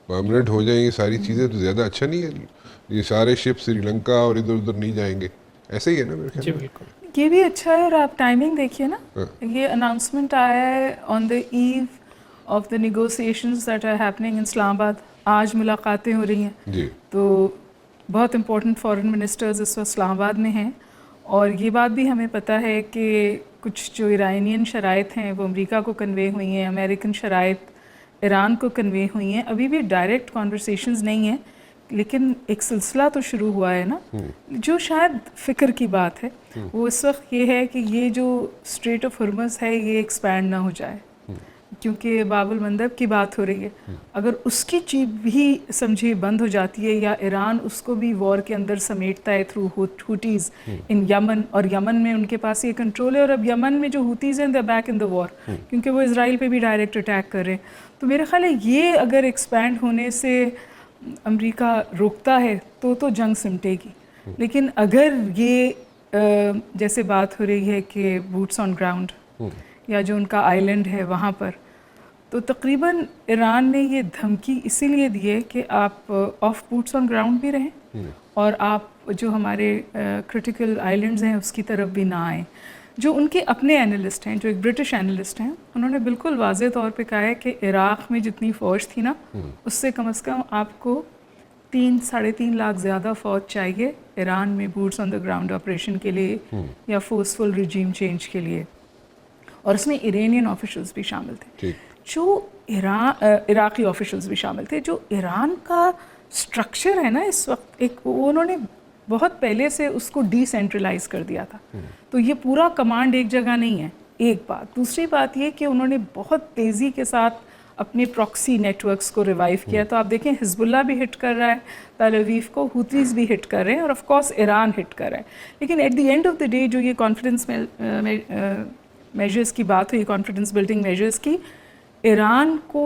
Permanent हो जाएंगी सारी चीज़ें तो ज़्यादा अच्छा नहीं है? ये सारे शिप श्री लंका और इधर उधर नहीं जाएंगे, ऐसे ही है ना मेरे ख्याल जी में? बिल्कुल. ये भी अच्छा है. और आप टाइमिंग देखिए ना, हाँ, ये अनाउंसमेंट आया है on the eve of the negotiations that are happening in Islamabad. आज मुलाकातें हो रही हैं, जी तो बहुत इम्पोर्टेंट फॉरेन मिनिस्टर्स इस वक्त इस्लामाबाद में हैं. और ये बात भी हमें पता है कि कुछ जो ईरानियन शराइत हैं वो अमेरिका को कन्वे हुई हैं, अमेरिकन शराइत ईरान को कन्वे हुई हैं. अभी भी डायरेक्ट कॉन्वर्सेशंस नहीं हैं, लेकिन एक सिलसिला तो शुरू हुआ है ना. जो शायद फ़िक्र की बात है वो इस वक्त ये है कि ये जो स्ट्रेट ऑफ हॉर्मज़ है ये एक्सपैंड ना हो जाए, क्योंकि बाबुल मंदब की बात हो रही है. अगर उसकी चीज़ भी समझिए बंद हो जाती है, या ईरान उसको भी वॉर के अंदर समेटता है थ्रू हुटीज़ इन यमन, और यमन में उनके पास ये कंट्रोल है, और अब यमन में जो हुतीज़ हैं दे बैक इन द वॉर, क्योंकि वो इजराइल पे भी डायरेक्ट अटैक कर रहे हैं. तो मेरा ख्याल है ये अगर एक्सपैंड होने से अमेरिका रोकता है तो जंग सिमटेगी. लेकिन अगर ये जैसे बात हो रही है कि बूट्स ऑन ग्राउंड, या जो उनका आइलैंड है वहाँ पर, तो तकरीबन ईरान ने ये धमकी इसीलिए दी है कि आप ऑफ बूट्स ऑन ग्राउंड भी रहें, और आप जो हमारे क्रिटिकल आइलैंड्स हैं उसकी तरफ भी ना आएँ. जो उनके अपने एनालिस्ट हैं, जो एक ब्रिटिश एनालिस्ट हैं, उन्होंने बिल्कुल वाज़े तौर पे कहा है कि इराक़ में जितनी फ़ौज थी ना, उससे कम आपको 3-3.5 लाख ज़्यादा फ़ौज चाहिए ईरान में boots on the ground operation के लिए, या फोर्सफुल रिजीम चेंज के लिए. और इसमें इरानियन ऑफिशल्स भी शामिल थे, जो इराक़ी ऑफिशल्स भी शामिल थे. जो ईरान का स्ट्रक्चर है ना इस वक्त, एक उन्होंने बहुत पहले से उसको डिसेंट्रलाइज कर दिया था. तो ये पूरा कमांड एक जगह नहीं है, एक बात. दूसरी बात ये कि उन्होंने बहुत तेज़ी के साथ अपने प्रॉक्सी नेटवर्क्स को रिवाइव किया. तो आप देखें हिजबुल्लाह भी हिट कर रहा है तल अवीव को, हुतीज़ भी हिट कर रहे हैं, और ऑफ कोर्स ईरान हिट कर रहा है. लेकिन at the end of the day जो ये कॉन्फिडेंस मेजर्स की बात हुई, कॉन्फिडेंस बिल्डिंग मेजर्स की, ईरान को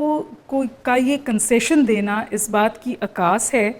का ये कंसेशन देना इस बात की अक्कास है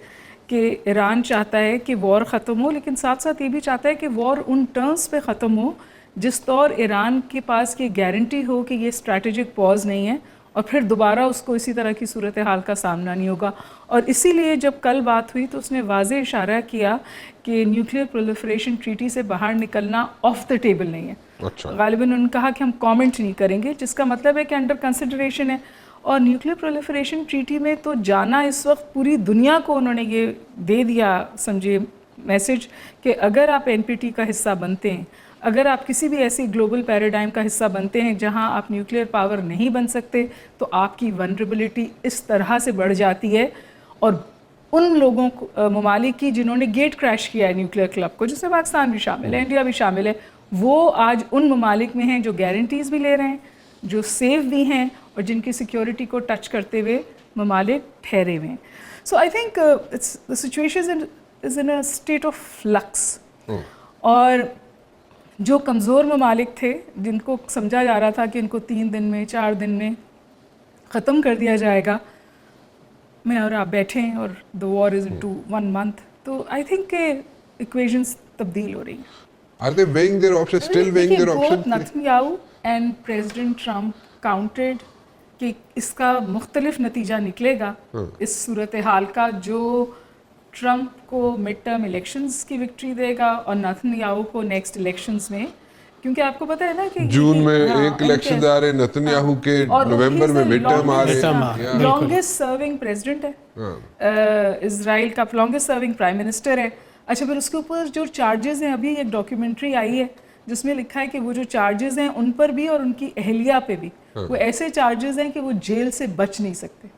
कि ईरान चाहता है कि वॉर ख़त्म हो, लेकिन साथ साथ ये भी चाहता है कि वॉर उन टर्म्स पे ख़त्म हो जिस तौर ईरान के पास ये गारंटी हो कि ये स्ट्रैटेजिक पॉज नहीं है, और फिर दोबारा उसको इसी तरह की सूरत हाल का सामना नहीं होगा. और इसीलिए जब कल बात हुई तो उसने वाज़े इशारा किया कि न्यूक्लियर प्रोलिफरेशन ट्रीटी से बाहर निकलना ऑफ द टेबल नहीं है. अच्छा. गालिबन उन्होंने कहा कि हम कमेंट नहीं करेंगे, जिसका मतलब है कि अंडर कंसिडरेशन है. और न्यूक्लियर प्रोलिफरेशन ट्रीटी में तो जाना इस वक्त पूरी दुनिया को उन्होंने ये दे दिया समझिए मैसेज कि अगर आप एनपीटी का हिस्सा बनते हैं, अगर आप किसी भी ऐसी ग्लोबल पैराडाइम का हिस्सा बनते हैं जहां आप न्यूक्लियर पावर नहीं बन सकते, तो आपकी वनरेबिलिटी इस तरह से बढ़ जाती है. और उन लोगों को ममालिक की जिन्होंने गेट क्रैश किया है न्यूक्लियर क्लब को, जिसमें पाकिस्तान भी शामिल है, इंडिया भी शामिल है, वो आज उन ममालिक में हैं जो गारंटीज़ भी ले रहे हैं, जो सेफ भी हैं, और जिनकी सिक्योरिटी को टच करते हुए ममालिक ठहरे हुए हैं. So I think the situation is in a state of flux. और जो कमज़ोर ममालिक थे, जिनको समझा जा रहा था कि इनको 3 दिन में 4 दिन में ख़त्म कर दिया जाएगा, मैं और आप बैठे हैं और the war is into 1 month, तो आई थिंक के इक्वेशंस तब्दील हो रही हैं. Are they weighing their options, still weighing their both options? Netanyahu and president Trump counted कि इसका मुख्तलिफ नतीजा निकलेगा इस सूरत हाल का, जो ट्रम्प को मिड टर्म इलेक्शंस की विक्ट्री देगा और नेतन्याहू को नेक्स्ट इलेक्शंस में, क्योंकि आपको पता है ना कि जून में एक इलेक्शन आ रहे, नेतन्याहू के नवंबर में मिड टर्म आ रहे हैं. लॉन्गेस्ट सर्विंग प्रेसिडेंट है इजराइल का, लॉन्गेस्ट सर्विंग प्राइम मिनिस्टर है. अच्छा, फिर उसके ऊपर जो चार्जेस हैं, अभी एक डॉक्यूमेंट्री आई है जिसमें लिखा है कि वो जो चार्जेस हैं उन पर भी और उनकी अहलिया पे भी वो ऐसे चार्जेस हैं कि वो जेल से बच नहीं सकते.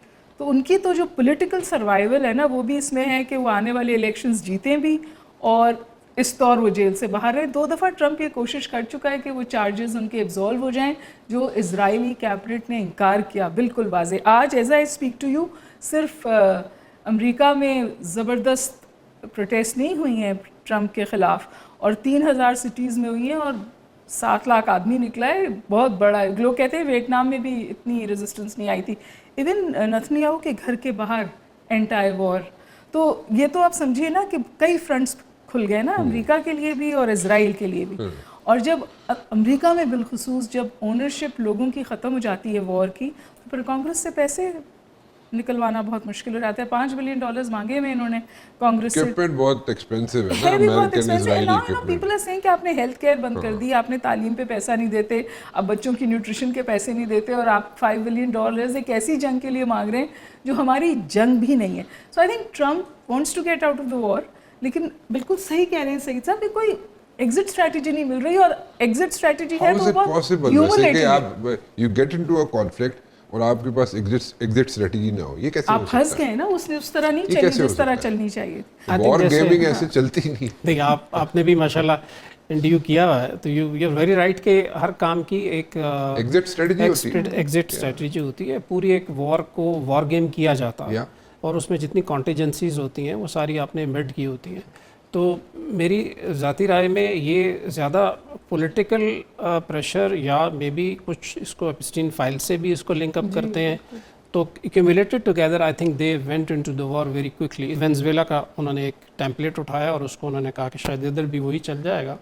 तो उनकी तो जो पॉलिटिकल सर्वाइवल है ना, वो भी इसमें है कि वो आने वाले इलेक्शंस जीतें भी और इस तौर वो जेल से बाहर है. 2 दफ़ा ट्रम्प ये कोशिश कर चुका है कि वो चार्जेस उनके एब्जॉल्व हो जाएं, जो इजरायली कैबिनेट ने इनकार किया बिल्कुल वाज़े. आज as I speak to you सिर्फ अमेरिका में ज़बरदस्त प्रोटेस्ट नहीं हुई हैं ट्रम्प के ख़िलाफ़, और 3000 सिटीज़ में हुई हैं, और 7 लाख आदमी निकला है. बहुत बड़ा है. लोग कहते हैं वियतनाम में भी इतनी रेजिस्टेंस नहीं आई थी. इवन नेतन्याहू के घर के बाहर एंटी वॉर. तो ये तो आप समझिए ना कि कई फ्रंट्स खुल गए ना, अमेरिका के लिए भी और इजराइल के लिए भी. और जब अमेरिका में बिलखुसूस जब ओनरशिप लोगों की ख़त्म हो जाती है वॉर की, तो फिर कांग्रेस से पैसे نکلوانا بہت مشکل ہو جاتا ہے. $5 بلین مانگے ہوئے انہوں نے کانگریس سے. اکوپمنٹ بہت ایکسپینسو ہے نا, ہے بھی بہت American expensive. Israeli now equipment. People are seeing کہ آپ نے ہیلتھ کیئر بند کر دی, آپ نے تعلیم پہ پیسہ نہیں دیتے, اب بچوں کی نیوٹریشن کے پیسے نہیں دیتے, اور آپ $5 بلین ایک ایسی جنگ کے لیے مانگ رہے ہیں جو ہماری جنگ بھی نہیں ہے. So I think Trump wants to get out of the war, لیکن بالکل صحیح کہہ رہے ہیں سعید صاحب کہ کوئی ایگزٹ اسٹریٹجی نہیں مل رہی, اور ایگزٹ اسٹریٹجی ہے تو بہت ہیومنیٹنگ ہے. آپ you get into a conflict اور آپ کے پاس ایگزٹ اسٹریٹجی نہ ہو, یہ کیسے ہو سکتا ہے؟ آپ پھنس گئے نا, اس طرح نہیں چلی جس طرح چلنی چاہیے. وار گیمنگ ایسے چلتی نہیں. دیکھیں آپ نے بھی ماشاءاللہ انٹرویو کیا ہوا ہے, تو یو آر ویری رائٹ کہ ہر کام کی ایک ایگزٹ اسٹریٹجی ہوتی ہے. ایگزٹ اسٹریٹجی ہوتی ہے. پوری ایک وار کو وار گیم کیا جاتا ہے, اور اس میں جتنی کانٹیجنسیز ہوتی ہیں وہ ساری آپ نے ایمبیڈ کی ہوتی ہیں. تو میری ذاتی رائے میں یہ زیادہ پولیٹیکل پریشر یا مے بی کچھ اس کو ایپسٹین فائل سے بھی اس کو لنک اپ کرتے ہیں, تو accumulated together I think they went into the war very quickly. Venezuela کا انہوں نے ایک ٹیمپلیٹ اٹھایا اور اس کو انہوں نے کہا کہ شاید ادھر بھی وہی چل جائے گا,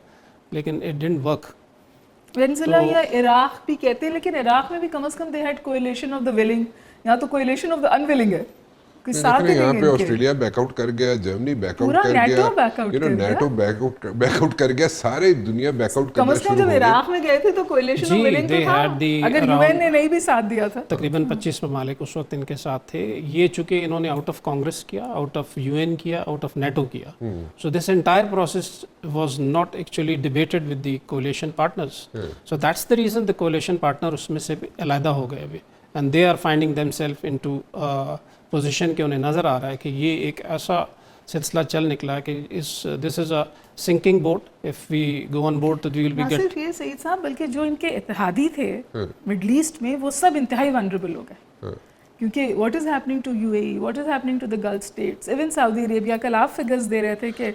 لیکن اٹ ڈنٹ ورک. وینزویلا یا عراق بھی کہتے ہیں, لیکن عراق میں بھی کم از کم they had coalition of the willing, یا تو کولیشن آف دا ان ولنگ ہے. یہاں پہ آسٹریلیا بیک آؤٹ کر گیا, جرمنی بیک آؤٹ کر گیا, نیٹو بیک آؤٹ کر گیا, سارے دنیا بیک آؤٹ کرنا شروع ہو گئی. جب عراق میں گئے تھے تو کولیشن آف ولنگ تو تھا, اگر یو این نے نہیں بھی ساتھ دیا تھا. تقریباً 25 ممالک اس وقت ان کے ساتھ تھے. یہ چونکہ انہوں نے آؤٹ آف کانگریس کیا, آؤٹ آف یو این کیا, آؤٹ آف نیٹو کیا. So this entire process was not actually debated with the coalition partners. So that's the reason the coalition partner اس میں سے علیحدہ ہو گئے ابھی, and they are finding themselves into position کہ انہیں نظر آ رہا ہے کہ یہ ایک ایسا سلسلہ چل نکلا ہے کہ this is a sinking boat. If we go on board تو وی ول بی گیٹ. صرف یہ سعید صاحب, بلکہ جو ان کے اتحادی تھے مڈل ایسٹ میں وہ سب انتہائی ونریبل ہو گئے, کیونکہ what is happening to U A E, what is happening to the Gulf states, even Saudi Arabia. کل آپ فگرز دے رہے تھے کہ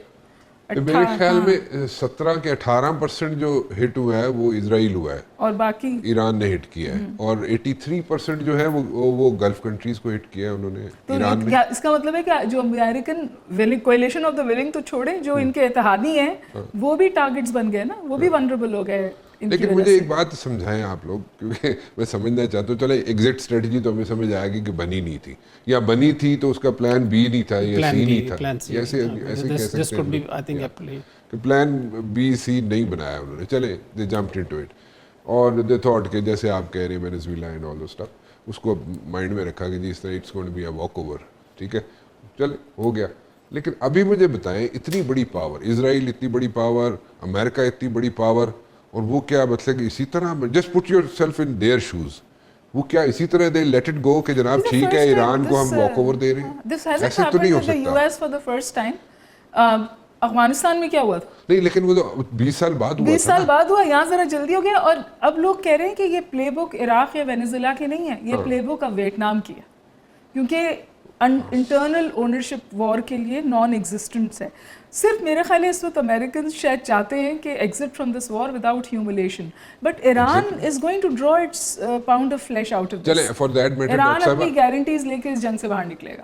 میرے خیال میں 17 کے 18% جو ہٹ ہوا ہے وہ اسرائیل ہوا ہے, اور باقی ایران نے ہٹ کیا ہے, اور 83% جو ہے وہ گلف کنٹریز کو ہٹ کیا ہے انہوں نے ایران میں. اس کا مطلب ہے کہ جو امریکن کولیشن آف دا ولنگ تو چھوڑیں, جو ان کے اتحادی ہیں وہ بھی ٹارگٹس بن گئے نا, وہ بھی ونریبل ہو گئے. لیکن مجھے ایک بات سمجھائیں آپ لوگ, کیونکہ میں سمجھنا چاہتا ہوں. چلے ایگزٹ اسٹریٹجی تو ہمیں سمجھ آئے گی کہ بنی نہیں تھی, یا بنی تھی تو اس کا پلان بی نہیں تھا یا سی نہیں تھا, ایسے کہہ سکتے ہیں کہ پلان بی سی نہیں بنایا انہوں نے. چلے دے جمپڈ انٹو اٹ, اور دے تھاٹ کہ جیسے آپ کہہ رہے ہیں Venezuela and all those stuff, اس کو مائنڈ میں رکھا کہ جی اس طرح it's going to be a walkover. ٹھیک ہے, چلے ہو گیا. لیکن ابھی مجھے بتائیں, اتنی بڑی پاور اسرائیل, اتنی بڑی پاور امریکہ, اتنی بڑی پاور, اور وہ کیا مطلب کہ اسی طرح just put yourself in their shoes, وہ کیا اسی طرح دے لیٹ اٹ گو کہ جناب ٹھیک ہے ایران کو ہم واک اوور دے رہے ہیں؟ ایسے تو نہیں ہو سکتا. افغانستان میں کیا ہوا تھا نہیں, لیکن وہ تو 20 سال بعد ہوا, 20 سال بعد ہوا, یہاں ذرا جلدی ہو گیا. اور اب لوگ کہہ رہے ہیں کہ یہ پلے بک عراق یا وینزویلا کی نہیں ہے, یہ پلے بک اب ویتنام کی ہے, کیونکہ انٹرنل اونرشپ وار کے لیے نان ایگزسٹنس ہے. صرف میرے خیال ہے اس وقت امریکنز شاید چاہتے ہیں کہ exit from this war without humiliation, but Iran is going to draw its pound of flesh out of this. چلے فار دیٹ میٹر ایران اپنی گارنٹیز لے کے اس جنگ سے باہر نکلے گا.